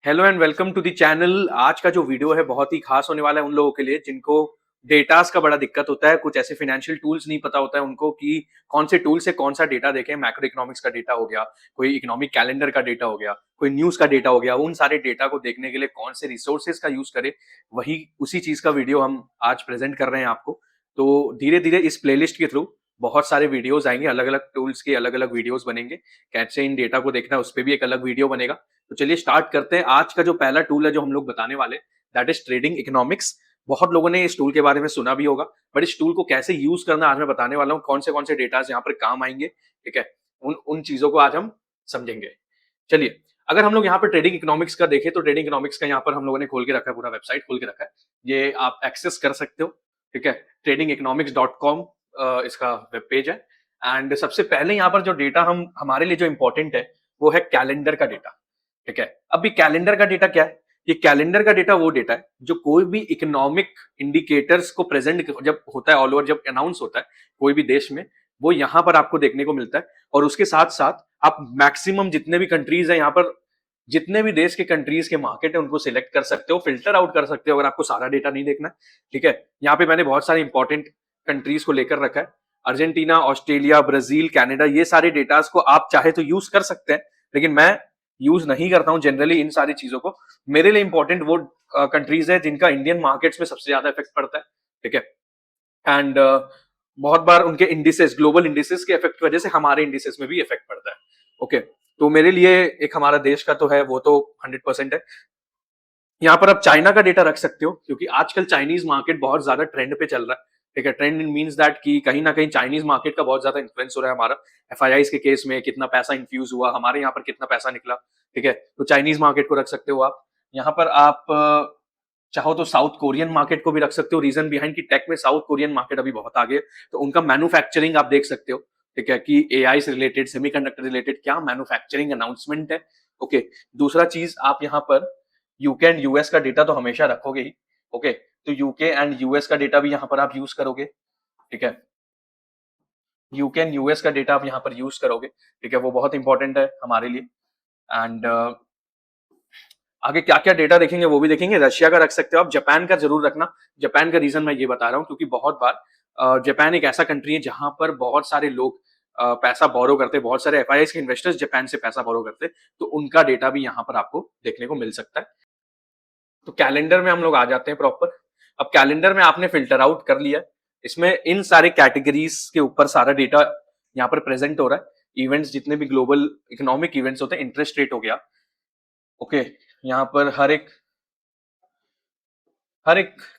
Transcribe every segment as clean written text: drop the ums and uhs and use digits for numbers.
Hello and welcome to the channel. आज का जो वीडियो है बहुत ही खास होने वाला है उन लोगों के लिए जिनको डेटास का बड़ा दिक्कत होता है। कुछ ऐसे फाइनेंशियल टूल्स नहीं पता होता है उनको कि कौन से टूल से कौन सा डेटा देखें। मैक्रो इकोनॉमिक्स का डेटा हो गया, कोई इकोनॉमिक कैलेंडर का डेटा हो गया, कोई न्यूज का डेटा हो गया। उन सारे डेटा को देखने के लिए कौन से रिसोर्सेज का यूज करें, वही उसी चीज का वीडियो हम आज प्रेजेंट कर रहे हैं आपको। तो धीरे धीरे इस प्लेलिस्ट के थ्रू बहुत सारे वीडियोस आएंगे, अलग अलग टूल्स के अलग अलग वीडियोस बनेंगे। कैसे इन डेटा को देखना है उस पर भी एक अलग वीडियो बनेगा। तो चलिए स्टार्ट करते हैं। आज का जो पहला टूल है जो हम लोग बताने वाले, दैट इज ट्रेडिंग इकोनॉमिक्स। बहुत लोगों ने इस टूल के बारे में सुना भी होगा, बट इस टूल को कैसे यूज करना आज मैं बताने वाला हूँ। कौन से डेटा यहाँ पर काम आएंगे, ठीक है, उन उन चीजों को आज हम समझेंगे। चलिए, अगर हम लोग यहाँ पर ट्रेडिंग इकोनॉमिक्स का देखें तो ट्रेडिंग इकोनॉमिक्स का यहाँ पर हम लोगों ने खोल के रखा है, पूरा वेबसाइट खोल के रखा है। ये आप एक्सेस कर सकते हो, ठीक है। tradingeconomics.com इसका वेब पेज है। एंड सबसे पहले यहाँ पर जो डेटा हम हमारे लिए जो इंपॉर्टेंट है वो है कैलेंडर का डेटा, ठीक है। अब ये कैलेंडर का डेटा क्या है? ये कैलेंडर का डेटा वो डेटा है जो कोई भी इकोनॉमिक इंडिकेटर्स को प्रेजेंट जब होता है, ऑल ओवर जब अनाउंस होता है कोई भी देश में, वो यहाँ पर आपको देखने को मिलता है। और उसके साथ साथ आप मैक्सिमम जितने भी कंट्रीज है यहाँ पर, जितने भी देश के कंट्रीज के मार्केट है उनको सिलेक्ट कर सकते हो, फिल्टर आउट कर सकते हो अगर आपको सारा डेटा नहीं देखना है, ठीक है। यहाँ पे मैंने बहुत सारे इंपॉर्टेंट कंट्रीज को लेकर रखा है। अर्जेंटीना, ऑस्ट्रेलिया, ब्राजील, कनाडा, ये सारे डेटास को आप चाहे तो यूज कर सकते हैं, लेकिन मैं यूज नहीं करता हूं जनरली इन सारी चीजों को। मेरे लिए इंपॉर्टेंट वो कंट्रीज है जिनका इंडियन मार्केट्स में सबसे ज्यादा इफेक्ट पड़ता है, ठीक है। एंड बहुत बार उनके इंडिसेस, ग्लोबल इंडिसेस के इफेक्ट की वजह से हमारे इंडिसेस में भी इफेक्ट पड़ता है। ओके, तो मेरे लिए एक हमारा देश का तो है, वो तो 100% है। यहाँ पर आप चाइना का डेटा रख सकते हो क्योंकि आजकल चाइनीज मार्केट बहुत ज्यादा ट्रेंड पे चल रहा है, ठीक है। ट्रेंड मींस दैट कि कहीं ना कहीं चाइनीज मार्केट का बहुत ज्यादा इन्फ्लुएंस हो रहा है हमारा। एफआईआईज के केस में कितना पैसा इन्फ्यूज हुआ, हमारे यहाँ पर कितना पैसा निकला, ठीक है। तो चाइनीज मार्केट को रख सकते हो आप। यहाँ पर आप चाहो तो साउथ कोरियन मार्केट को भी रख सकते हो। रीजन बिहाइंड की टेक में साउथ कोरियन मार्केट अभी बहुत आगे है, तो उनका मैन्युफैक्चरिंग आप देख सकते हो, ठीक है, कि एआई से रिलेटेड, सेमीकंडक्टर रिलेटेड क्या मैन्युफैक्चरिंग अनाउंसमेंट है। ओके, दूसरा चीज आप यहाँ पर यूके एंड यूएस का डेटा तो हमेशा रखोगे ही, ओके। तो यूके एंड यूएस का डेटा भी यहाँ पर आप यूज करोगे, ठीक है। यूके एंड यूएस का डेटा आप यहाँ पर यूज करोगे, ठीक है, वो बहुत इंपॉर्टेंट है हमारे लिए। एंड आगे क्या क्या डेटा देखेंगे वो भी देखेंगे। रशिया का रख सकते हो आप, जापान का जरूर रखना। जापान का रीजन मैं ये बता रहा हूँ क्योंकि बहुत बार जापान एक ऐसा कंट्री है जहां पर बहुत सारे लोग पैसा बोरो करते हैं, बहुत सारे एफआईआईज के इन्वेस्टर्स जापान से पैसा बोरो करते हैं, तो उनका डेटा भी यहाँ पर आपको देखने को मिल सकता है। तो कैलेंडर में हम लोग आ जाते हैं प्रॉपर। अब कैलेंडर में आपने फिल्टर आउट कर लिया, इसमें इन सारे कैटेगरीज के ऊपर सारा डेटा यहाँ पर प्रेजेंट हो रहा है। इवेंट्स जितने भी ग्लोबल इकोनॉमिक इवेंट्स होते हैं, इंटरेस्ट रेट हो गया, ओके। यहाँ पर हर एक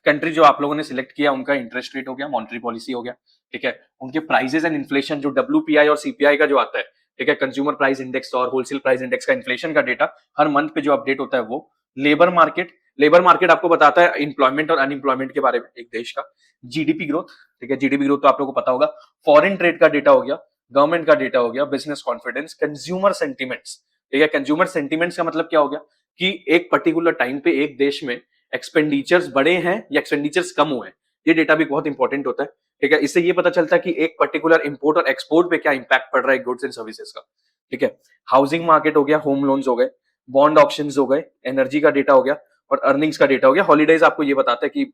कंट्री जो आप लोगों ने सिलेक्ट किया उनका इंटरेस्ट रेट हो गया, मॉनेटरी पॉलिसी हो गया, ठीक है। उनके प्राइसेस एंड इन्फ्लेशन जो डब्ल्यूपीआई और सीपीआई का जो आता है, ठीक है, कंज्यूमर प्राइस इंडेक्स और होलसेल प्राइस इंडेक्स का इन्फ्लेशन का डेटा हर मंथ पे जो अपडेट होता है वो। लेबर मार्केट आपको बताता है इंप्लॉयमेंट और अनएम्प्लॉयमेंट के बारे में एक देश का। जीडीपी ग्रोथ, ठीक है, जीडीपी ग्रोथ तो आप लोगों को पता होगा। फॉरेन ट्रेड का डेटा हो गया, गवर्नमेंट का डेटा हो गया, बिजनेस कॉन्फिडेंस, कंज्यूमर सेंटिमेंट्स, ठीक है। कंज्यूमर सेंटिमेंट्स का मतलब क्या हो गया कि एक पर्टिकुलर टाइम पे एक देश में एक्सपेंडिचर्स बढ़े हैं या एक्सपेंडिचर्स कम हुए हैं। ये डेटा भी बहुत इंपॉर्टेंट होता है, ठीक है। इससे ये पता चलता है कि एक पर्टिकुलर इंपोर्ट और एक्सपोर्ट पे क्या इंपैक्ट पड़ रहा है गुड्स एंड सर्विसेज का, ठीक है। हाउसिंग मार्केट हो गया, होम लोन्स हो गए, बॉन्ड ऑप्शंस हो गए, एनर्जी का डेटा हो गया और अर्निंग्स का डेटा हो गया। हॉलीडेज आपको ये बताता है कि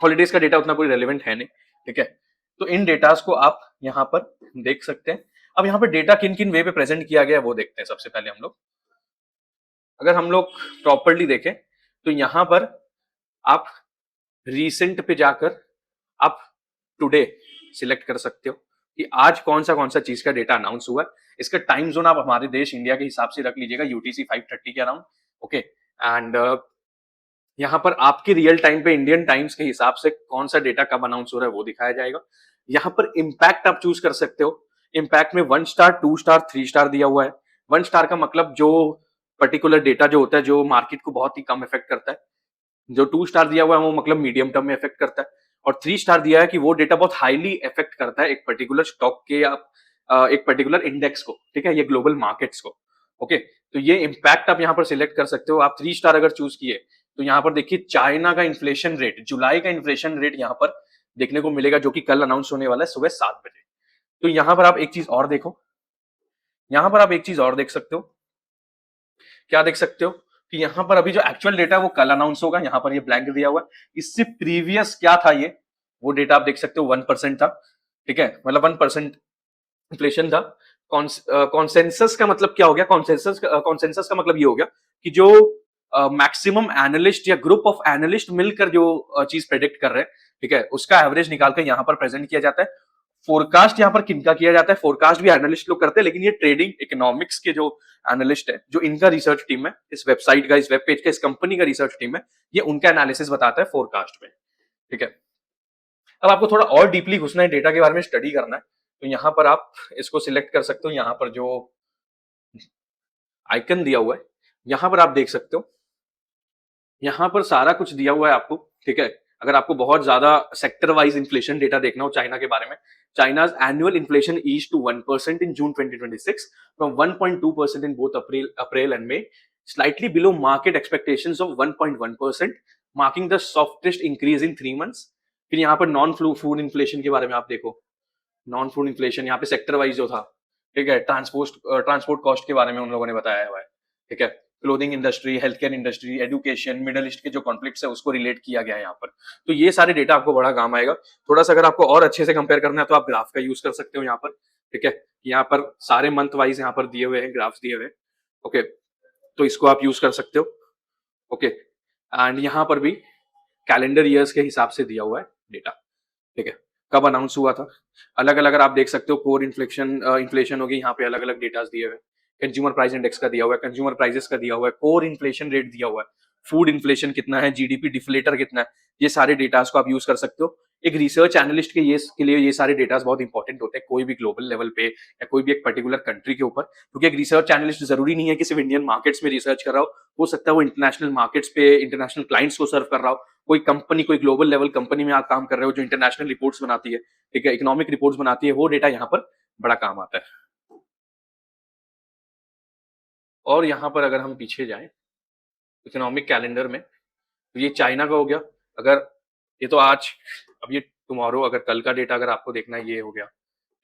हॉलीडेज का डेटा उतना कोई रेलिवेंट है नहीं, ठीक है। तो इन डेटास को आप यहाँ पर देख सकते हैं। अब यहाँ पर डेटा किन किन वे पे प्रेजेंट किया गया है वो देखते हैं। सबसे पहले हम लोग, अगर हम लोग प्रॉपरली देखें तो यहाँ पर आप रीसेंट पे जाकर आप टुडे सिलेक्ट कर सकते हो कि आज कौन सा चीज का डेटा अनाउंस हुआ है। इसका टाइम जोन आप हमारे देश इंडिया के हिसाब से रख लीजिएगा, यूटीसी 5:30 के अराउंड, ओके। एंड यहाँ पर आपके रियल टाइम पे इंडियन टाइम्स के हिसाब से कौन सा डेटा कब अनाउंस हो रहा है वो दिखाया जाएगा। यहाँ पर इम्पैक्ट आप चूज कर सकते हो। इम्पैक्ट में 1 स्टार, 2 स्टार, 3 स्टार दिया हुआ है। 1 स्टार का मतलब जो पर्टिकुलर डेटा जो होता है जो मार्केट को बहुत ही कम इफेक्ट करता है। जो 2 स्टार दिया हुआ है वो मतलब मीडियम टर्म में इफेक्ट करता है। और 3 स्टार दिया है कि वो डेटा बहुत हाईली इफेक्ट करता है एक पर्टिकुलर स्टॉक के या एक पर्टिकुलर इंडेक्स को, ठीक है, ये ग्लोबल मार्केट्स को, ओके। तो ये इम्पैक्ट आप यहाँ पर सिलेक्ट कर सकते हो। आप 3 स्टार अगर चूज किए तो यहाँ पर देखिए चाइना का इन्फ्लेशन रेट, जुलाई का इन्फ्लेशन रेट यहाँ पर देखने को मिलेगा जो कि कल अनाउंस होने वाला है सुबह 7 बजे। तो यहाँ पर आप एक चीज और देखो, यहाँ पर आप एक चीज और देख सकते हो। क्या देख सकते हो? कि यहाँ पर अभी जो एक्चुअल डेटा है वो कल अनाउंस होगा, यहाँ पर ये ब्लैंक दिया हुआ है। इससे प्रीवियस क्या था ये, वो डेटा आप देख सकते हो 1% था, ठीक है, मतलब 1% इन्फ्लेशन था। कॉन्सेंसस का मतलब क्या हो गया, कॉन्सेंसस का मतलब ये हो गया कि जो मैक्सिमम एनालिस्ट या ग्रुप ऑफ एनालिस्ट मिलकर जो चीज प्रेडिक्ट कर रहे हैं, ठीक है, उसका एवरेज निकालकर यहाँ पर प्रेजेंट किया जाता है। फोरकास्ट यहाँ पर किनका किया जाता है, फोरकास्ट भी एनालिस्ट लोग करते हैं, लेकिन ये ट्रेडिंग इकोनॉमिक्स के जो एनालिस्ट है, जो इनका रिसर्च टीम है, इस वेबसाइट का, इस वेब पेज का, इस कंपनी का रिसर्च टीम है, ये उनका एनालिसिस बताता है फोरकास्ट में, ठीक है। अब आपको थोड़ा और डीपली घुसना है, डेटा के बारे में स्टडी करना है, तो यहाँ पर आप इसको सिलेक्ट कर सकते हो। यहाँ पर जो आइकन दिया हुआ है, यहाँ पर आप देख सकते हो, यहाँ पर सारा कुछ दिया हुआ है आपको, ठीक है। अगर आपको बहुत ज्यादा सेक्टर वाइज इन्फ्लेशन डेटा देखना हो चाइना के बारे में, चाइना's annual inflation eased to 1% in June 2026 from 1.2% in both April and May, slightly below market expectations of 1.1%, marking the softest increase in 3 months. फिर यहाँ पर नॉन फूड इन्फ्लेशन के बारे में आप देखो, नॉन फूड इन्फ्लेशन यहाँ पे सेक्टर वाइज जो था, ठीक है, ट्रांसपोर्ट कॉस्ट के बारे में उन लोगों ने बताया हुआ है, ठीक है, clothing industry, health care industry, education, middle east के जो कॉन्फ्लिक्ट्स है उसको रिलेट किया गया है यहाँ पर। तो ये सारे डेटा आपको बड़ा काम आएगा। थोड़ा सा अगर आपको और अच्छे से कंपेयर करना है तो आप ग्राफ का यूज कर सकते हो यहाँ पर, ठीक है। यहाँ पर सारे मंथ वाइज यहाँ पर दिए हुए हैं, ग्राफ्स दिए हुए हैं, ओके, तो इसको आप यूज कर सकते हो, ओके। एंड यहाँ पर भी कैलेंडर ईयर्स के हिसाब से दिया हुआ है डेटा, ठीक है, कब अनाउंस हुआ था, अलग अलग आप देख सकते हो। कोर इन्फ्लेशन होगी, यहाँ पे अलग अलग डेटा दिए हुए हैं। कंज्यूमर प्राइस इंडेक्स का दिया हुआ है, कंज्यूमर प्राइसेस का दिया हुआ है, कोर इन्फ्लेशन रेट दिया हुआ है, फूड इन्फ्लेशन कितना है, जीडीपी डिफ्लेटर कितना है, ये सारे डेटास को आप यूज कर सकते हो। एक रिसर्च एनालिस्ट के लिए ये सारे डेटास बहुत इंपॉर्टेंट होते हैं, कोई भी ग्लोबल लेवल पे या कोई भी एक पर्टिकुलर कंट्री के ऊपर, क्योंकि एक रिसर्च एनालिस्ट जरूरी नहीं है कि सिर्फ इंडियन मार्केट्स में रिसर्च कर रहा हो सकता है वो इंटरनेशनल मार्केट्स पे इंटरनेशनल क्लाइंट्स को सर्व कर रहा हो, कोई कंपनी, कोई ग्लोबल लेवल कंपनी में आप काम कर रहे हो जो इंटरनेशनल रिपोर्ट्स बनाती है, ठीक है, इकोनॉमिक रिपोर्ट्स बनाती है, वो डेटा यहाँ पर बड़ा काम आता है। और यहाँ पर अगर हम पीछे जाएं इकोनॉमिक कैलेंडर में, तो ये चाइना का हो गया। अगर ये तो आज, अब ये टुमारो, अगर कल का डेटा अगर आपको देखना है, ये हो गया,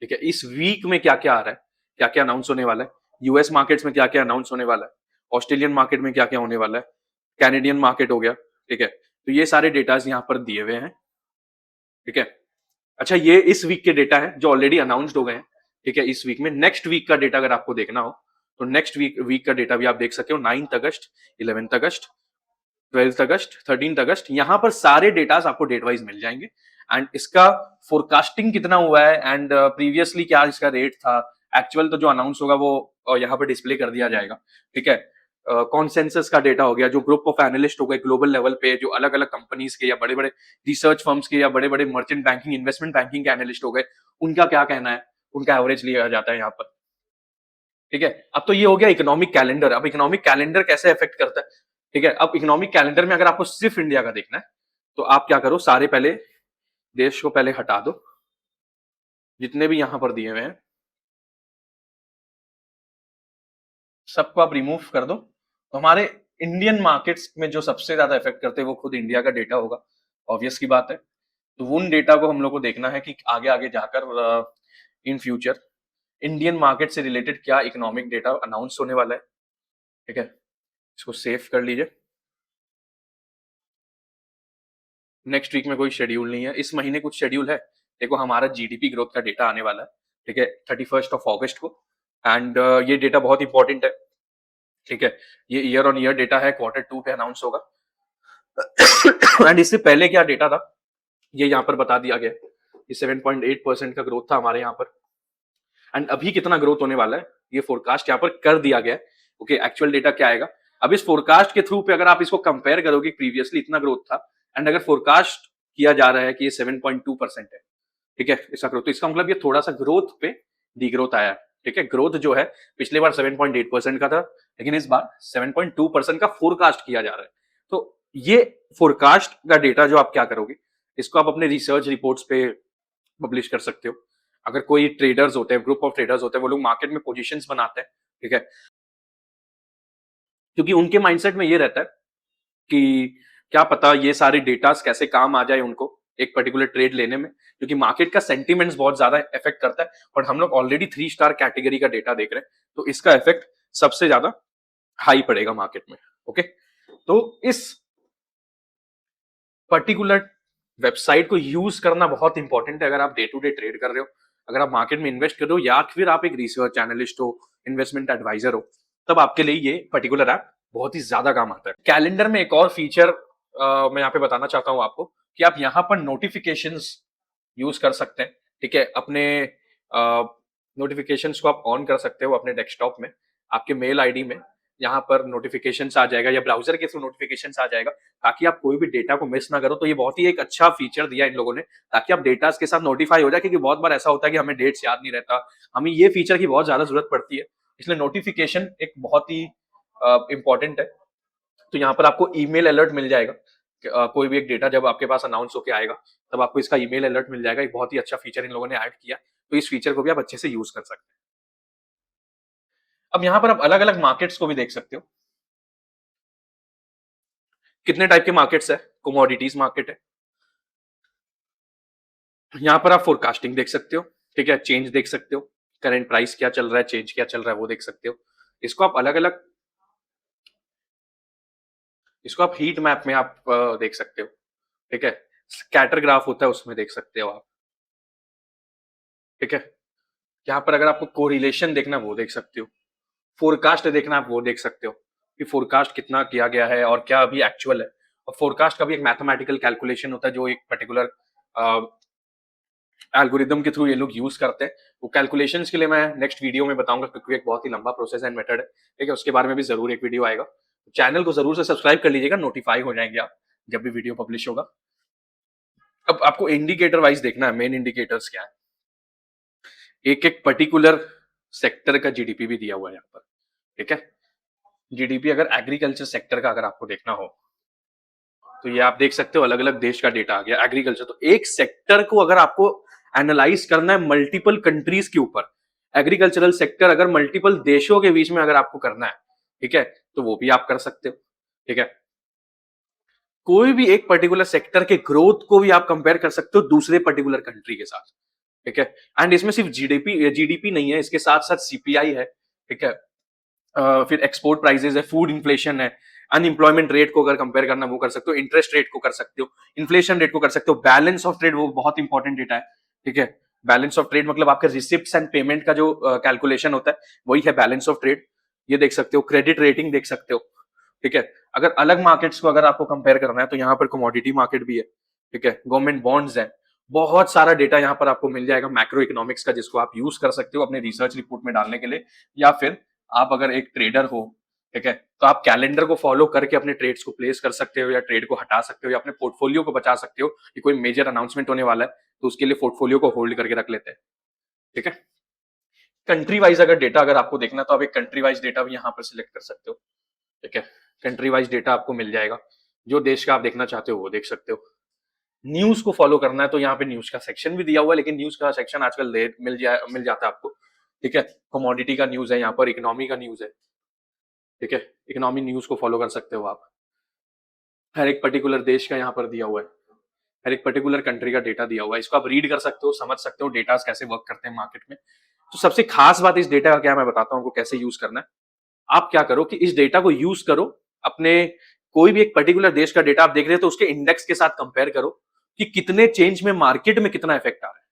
ठीक है। इस वीक में क्या क्या आ रहा है, क्या क्या अनाउंस होने वाला है, यूएस मार्केट्स में क्या क्या अनाउंस होने वाला है, ऑस्ट्रेलियन मार्केट में क्या क्या होने वाला है, कैनेडियन मार्केट हो गया, ठीक है। तो ये सारे डेटाज यहाँ पर दिए हुए हैं, ठीक है। अच्छा, ये इस वीक के डेटा है जो ऑलरेडी अनाउंस्ड हो गए हैं, ठीक है, इस वीक में। नेक्स्ट वीक का डेटा अगर आपको देखना हो तो नेक्स्ट वीक का डेटा भी आप देख सकते हो, 9 अगस्त, 11 अगस्त, 12 अगस्त, 13 अगस्त, यहाँ पर सारे डेटास आपको डेट वाइज मिल जाएंगे। एंड इसका फोरकास्टिंग कितना हुआ है एंड प्रीवियसली क्या इसका रेट था, एक्चुअल तो जो अनाउंस होगा वो यहाँ पर डिस्प्ले कर दिया जाएगा, ठीक है। कॉन्सेंसस का डेटा हो गया, जो ग्रुप ऑफ एनालिस्ट हो गए ग्लोबल लेवल पे, जो अलग अलग कंपनीज के या बड़े बड़े रिसर्च फर्म्स के या बड़े बड़े मर्चेंट बैंकिंग, इन्वेस्टमेंट बैंकिंग के एनालिस्ट हो गए, उनका क्या कहना है, उनका एवरेज लिया जाता है यहाँ पर, ठीक है। अब तो ये हो गया इकोनॉमिक कैलेंडर। अब इकोनॉमिक कैलेंडर कैसे अफेक्ट करता है, ठीक है। अब इकोनॉमिक कैलेंडर में अगर आपको सिर्फ इंडिया का देखना है तो आप क्या करो, सारे पहले देश को पहले हटा दो, जितने भी यहां पर दिए हुए हैं सबको आप रिमूव कर दो, तो हमारे इंडियन मार्केट्स में जो सबसे ज्यादा इफेक्ट करते हैं वो खुद इंडिया का डेटा होगा, ऑब्वियस की बात है। तो उन डेटा को हम लोग को देखना है कि आगे आगे जाकर इन फ्यूचर इंडियन मार्केट से रिलेटेड क्या इकोनॉमिक डेटा अनाउंस होने वाला है, ठीक है। इसको सेव कर लीजिए। नेक्स्ट वीक में कोई शेड्यूल नहीं है, इस महीने कुछ शेड्यूल है। देखो, हमारा जीडीपी ग्रोथ का डेटा आने वाला है, ठीक है, 31 अगस्त को। एंड ये डेटा बहुत इंपॉर्टेंट है, ठीक है। ये ईयर ऑन ईयर डेटा है, Q2 पे अनाउंस होगा। एंड इससे पहले क्या डेटा था ये यहाँ पर बता दिया गया, ये 7.8% का ग्रोथ था हमारे यहाँ पर। एंड अभी कितना ग्रोथ होने वाला है ये फोरकास्ट यहाँ पर कर दिया गया है, ओके। एक्चुअल डेटा क्या आएगा, अब इस फोरकास्ट के थ्रू पे अगर आप इसको कंपेयर करोगे, प्रीवियसली इतना ग्रोथ था, एंड अगर फोरकास्ट किया जा रहा है कि ये 7.2% है, ठीक है, इसका ग्रोथ, तो इसका मतलब ये थोड़ा सा ग्रोथ पे डिग्रोथ आया है, ठीक है। ग्रोथ जो है पिछले बार 7.8% का था, लेकिन इस बार 7.2% का फोरकास्ट किया जा रहा है। तो ये फोरकास्ट का डेटा जो आप क्या करोगे, इसको आप अपने रिसर्च रिपोर्ट्स पे पब्लिश कर सकते हो। अगर कोई ट्रेडर्स होते हैं, ग्रुप ऑफ ट्रेडर्स होते हैं, वो लोग मार्केट में पोजीशंस बनाते हैं, ठीक है, क्योंकि उनके माइंडसेट में ये रहता है कि क्या पता ये सारे डेटास कैसे काम आ जाए उनको एक पर्टिकुलर ट्रेड लेने में, क्योंकि मार्केट का सेंटीमेंट्स बहुत ज्यादा इफेक्ट करता है। और हम लोग ऑलरेडी 3 स्टार कैटेगरी का डेटा देख रहे हैं, तो इसका इफेक्ट सबसे ज्यादा हाई पड़ेगा मार्केट में। ओके, तो इस पर्टिकुलर वेबसाइट को यूज करना बहुत इंपॉर्टेंट है अगर आप डे टू डे ट्रेड कर रहे हो, अगर आप मार्केट में इन्वेस्ट कर रहे हो, या फिर आप एक रिसर्च एनालिस्ट हो, इन्वेस्टमेंट एडवाइजर हो, तब आपके लिए ये पर्टिकुलर ऐप बहुत ही ज्यादा काम आता है। कैलेंडर में एक और फीचर मैं यहाँ पे बताना चाहता हूँ आपको कि आप यहाँ पर नोटिफिकेशंस यूज कर सकते हैं। ठीक है, अपने नोटिफिकेशंस को आप ऑन कर सकते हो अपने डेस्कटॉप में, आपके मेल आईडी में यहाँ पर नोटिफिकेशंस आ जाएगा या ब्राउजर के थ्रू नोटिफिकेशंस आ जाएगा, ताकि आप कोई भी डेटा को मिस ना करो। तो ये बहुत ही एक अच्छा फीचर दिया इन लोगों ने, ताकि आप डेटा के साथ नोटिफाई हो जाए, क्योंकि बहुत बार ऐसा होता है कि हमें डेट्स याद नहीं रहता, हमें ये फीचर की बहुत ज्यादा जरूरत पड़ती है, इसलिए नोटिफिकेशन एक बहुत ही इंपॉर्टेंट है। तो यहाँ पर आपको ईमेल अलर्ट मिल जाएगा कोई भी एक डेटा जब आपके पास अनाउंस होकर आएगा, तब आपको इसका ईमेल अलर्ट मिल जाएगा। एक बहुत ही अच्छा फीचर इन लोगों ने ऐड किया, तो इस फीचर को भी आप अच्छे से यूज कर सकते हैं। अब यहाँ पर आप अलग अलग मार्केट्स को भी देख सकते हो। कितने टाइप के मार्केट्स है? कमोडिटीज मार्केट है, यहाँ पर आप फोरकास्टिंग देख सकते हो, ठीक है, चेंज देख सकते हो, करंट प्राइस क्या चल रहा है, चेंज क्या चल रहा है वो देख सकते हो। इसको आप अलग अलग, इसको आप हीट मैप में आप देख सकते हो, ठीक है, स्कैटर ग्राफ होता है उसमें देख सकते हो आप, ठीक है। यहाँ पर अगर आपको कोरिलेशन देखना है वो देख सकते हो, फोरकास्ट देखना आप वो देख सकते हो कि फोरकास्ट कितना किया गया है और क्या अभी एक्चुअल है। और फोरकास्ट का भी एक मैथमेटिकल कैलकुलेशन होता है जो एक पर्टिकुलर एल्गोरिदम के थ्रू ये लोग यूज करते हैं। वो कैलकुलेशंस के लिए मैं नेक्स्ट वीडियो में बताऊंगा, क्योंकि एक बहुत ही लंबा प्रोसेस एंड मेथड है, ठीक है, उसके बारे में भी जरूर एक वीडियो आएगा। चैनल को जरूर से सब्सक्राइब कर लीजिएगा, नोटिफाई हो जाएंगे आप जब भी वीडियो पब्लिश होगा। अब आपको इंडिकेटर वाइज देखना है, मेन इंडिकेटर्स क्या है, एक एक पर्टिकुलर सेक्टर का जीडीपी भी दिया हुआ है यहाँ पर, ठीक है। जीडीपी अगर एग्रीकल्चर सेक्टर का अगर आपको देखना हो, तो ये आप देख सकते हो अलग अलग देश का डेटा आ गया। एग्रीकल्चर, तो एक सेक्टर को अगर आपको एनालाइज करना है मल्टीपल कंट्रीज के ऊपर, एग्रीकल्चरल सेक्टर अगर मल्टीपल देशों के बीच में अगर आपको करना है, ठीक है, तो वो भी आप कर सकते हो, ठीक है। कोई भी एक पर्टिकुलर सेक्टर के ग्रोथ को भी आप कंपेयर कर सकते हो दूसरे पर्टिकुलर कंट्री के साथ, ठीक है। एंड इसमें सिर्फ जीडीपी जीडीपी नहीं है, इसके साथ साथ सीपीआई है, ठीक है, फिर एक्सपोर्ट प्राइसेस है, फूड इन्फ्लेशन है, अनएम्प्लॉयमेंट रेट को अगर कंपेयर करना वो कर सकते हो, इंटरेस्ट रेट को कर सकते हो, इन्फ्लेशन रेट को कर सकते हो, बैलेंस ऑफ ट्रेड वो बहुत इंपॉर्टेंट डेटा है, ठीक है। बैलेंस ऑफ ट्रेड मतलब आपके रिसिप्ट्स एंड पेमेंट का जो कैलकुलेशन होता है वही है बैलेंस ऑफ ट्रेड, ये देख सकते हो। क्रेडिट रेटिंग देख सकते हो, ठीक है। अगर अलग मार्केट्स को अगर आपको कंपेयर करना है तो यहाँ पर कमोडिटी मार्केट भी है, ठीक है, गवर्नमेंट बॉन्ड्स है, बहुत सारा डेटा यहाँ पर आपको मिल जाएगा मैक्रो इकोनॉमिक्स का, जिसको आप यूज कर सकते हो अपने रिसर्च रिपोर्ट में डालने के लिए, या फिर आप अगर एक ट्रेडर हो, ठीक है, तो आप कैलेंडर को फॉलो करके अपने ट्रेड्स को प्लेस कर सकते हो या ट्रेड को हटा सकते हो या अपने पोर्टफोलियो को बचा सकते हो कि कोई मेजर अनाउंसमेंट होने वाला है तो उसके लिए पोर्टफोलियो को होल्ड करके रख लेते हैं, ठीक है। कंट्री वाइज अगर डेटा अगर आपको देखना तो आप एक कंट्री वाइज डेटा भी यहाँ पर सिलेक्ट कर सकते हो, ठीक है। कंट्री वाइज डेटा आपको मिल जाएगा, जो देश का आप देखना चाहते हो वो देख सकते हो। न्यूज को फॉलो करना है तो यहाँ पे न्यूज का सेक्शन भी दिया हुआ है, लेकिन न्यूज का सेक्शन आजकल मिल जाता है आपको, ठीक है। कमोडिटी का न्यूज है यहाँ पर, इकोनॉमी का न्यूज है, ठीक है, इकोनॉमी न्यूज को फॉलो कर सकते हो आप। हर एक पर्टिकुलर देश का यहाँ पर दिया हुआ है, हर एक पर्टिकुलर कंट्री का डेटा दिया हुआ है, इसको आप रीड कर सकते हो, समझ सकते हो डेटा कैसे वर्क करते हैं मार्केट में। तो सबसे खास बात इस डेटा का क्या, मैं बताता हूँ आपको कैसे यूज करना है। आप क्या करो कि इस डेटा को यूज करो अपने, कोई भी एक पर्टिकुलर देश का डेटा आप देख रहे हो तो उसके इंडेक्स के साथ कंपेयर करो कि कितने चेंज में मार्केट में कितना इफेक्ट आ रहा है,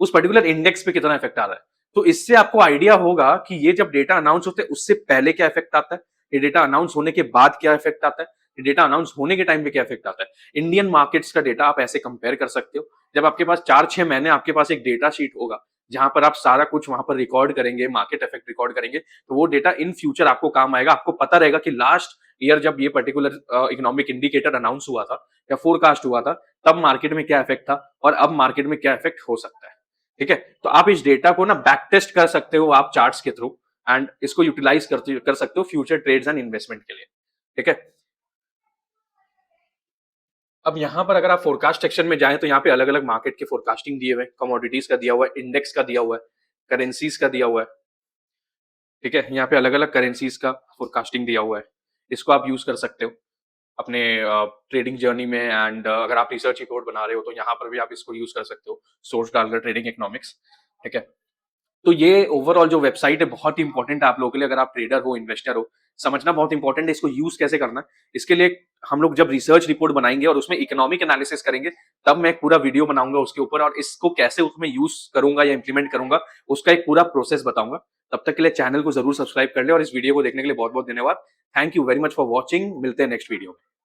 उस पर्टिकुलर इंडेक्स पे कितना इफेक्ट आ रहा है। तो इससे आपको आइडिया होगा कि ये जब डेटा अनाउंस होते हैं उससे पहले क्या इफेक्ट आता है, ये डेटा अनाउंस होने के बाद क्या इफेक्ट आता है, ये डेटा अनाउंस होने के टाइम पे क्या इफेक्ट आता है। इंडियन मार्केट्स का डेटा आप ऐसे कंपेयर कर सकते हो, जब आपके पास 4-6 महीने आपके पास एक डेटा शीट होगा जहां पर आप सारा कुछ वहां पर रिकॉर्ड करेंगे, मार्केट इफेक्ट रिकॉर्ड करेंगे, तो वो डेटा इन फ्यूचर आपको काम आएगा। आपको पता रहेगा कि लास्ट ईयर जब ये पर्टिकुलर इकोनॉमिक इंडिकेटर अनाउंस हुआ था या फोरकास्ट हुआ था, तब मार्केट में क्या इफेक्ट था और अब मार्केट में क्या इफेक्ट हो सकता है, ठीक है। तो आप इस डेटा को ना बैक टेस्ट कर सकते हो आप चार्ट्स के थ्रू, एंड इसको यूटिलाइज कर सकते हो फ्यूचर ट्रेड्स एंड इन्वेस्टमेंट के लिए, ठीक है। अब यहां पर अगर आप फोरकास्ट सेक्शन में जाएं तो यहाँ पे अलग अलग मार्केट के फोरकास्टिंग दिए हुए हैं, कमोडिटीज का दिया हुआ है, इंडेक्स का दिया हुआ है, करेंसीज का दिया हुआ है, ठीक है। यहाँ पे अलग अलग करेंसीज का फोरकास्टिंग दिया हुआ है, इसको आप यूज कर सकते हो अपने ट्रेडिंग जर्नी में। एंड अगर आप रिसर्च रिपोर्ट बना रहे हो तो यहाँ पर भी आप इसको यूज कर सकते हो, सोर्स डालकर ट्रेडिंग इकोनॉमिक्स, ठीक है। तो ये ओवरऑल जो वेबसाइट है बहुत ही इंपॉर्टेंट है आप लोगों के लिए, अगर आप ट्रेडर हो, इन्वेस्टर हो, समझना बहुत इंपॉर्टेंट है इसको यूज़ कैसे करना है। इसके लिए हम लोग जब रिसर्च रिपोर्ट बनाएँगे और उसमें इकोनॉमिक एनालिसिस करेंगे, तब मैं एक पूरा वीडियो बनाऊँगा उसके ऊपर और इसको कैसे उसमें यूज़ करूँगा या इम्प्लीमेंट करूँगा, उसका एक पूरा प्रोसेस बताऊँगा। तब तक के लिए चैनल को ज़रूर सब्सक्राइब कर लें और इस वीडियो को देखने के लिए बहुत-बहुत धन्यवाद। Thank you very much for watching. मिलते हैं नेक्स्ट वीडियो में।